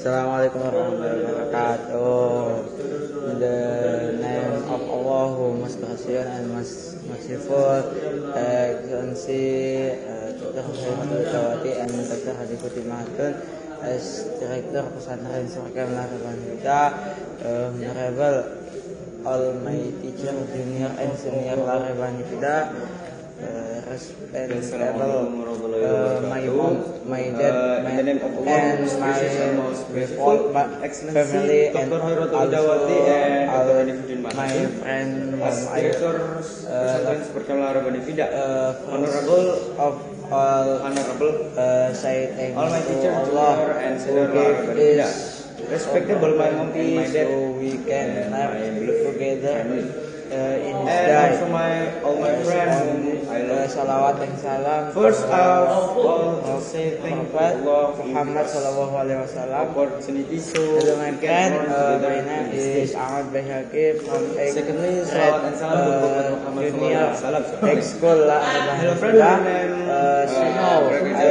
Assalamualaikum warahmatullahi wabarakatuh. In the name of Allah who most gracious and most merciful, Excellency Dr. Khairatul Jawati and Dr. Hadifuddin Mahatun as Director Pesantren Surga Melahirkan kita, Honorable all my teacher, junior and senior Larabani Fida, respectable my mom, my dad, and my family, and also my friend, honorable of all, say thank all my you teachers, to Allah and who gave this respectable my mom and my dad, so we can live together in this and day. also all my friends whom I love. Salawat dan salam First of all, say thank you Prophet Allah Muhammad Sallallahu Alaihi Wasallam. opportunity so Hello my friend, together my name is Ahmad Bayhaqi from Secondly, Grade salawat and salam to Prophet Muhammad Junior Sallallahu Alaihi High School lah. Hello friend, my name I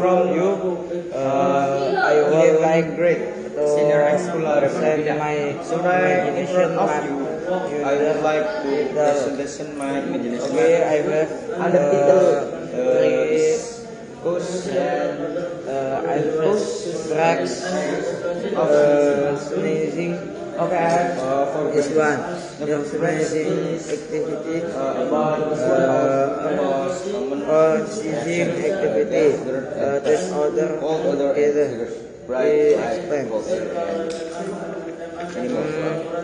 from you. I would like to Senior High School present my imagination of you. I would like to presentation my imagination. Okay, I have Under title I have tracks sneezing. Okay, I have for This one, the sneezing activity or sneezing activity. This order together. Right. Explain.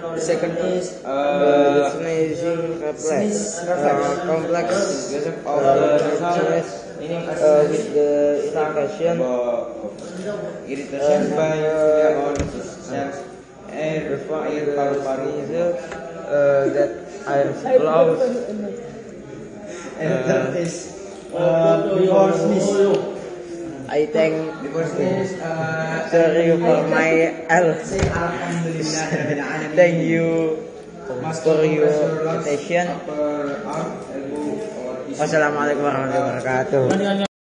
The second is The sneezing reflex. Complex with the irritation irritation by air paru-paru that air flows. And third is before sneeze. I thank Before sneeze, sorry for my L. Thank you for your attention. Wassalamualaikum warahmatullahi wabarakatuh.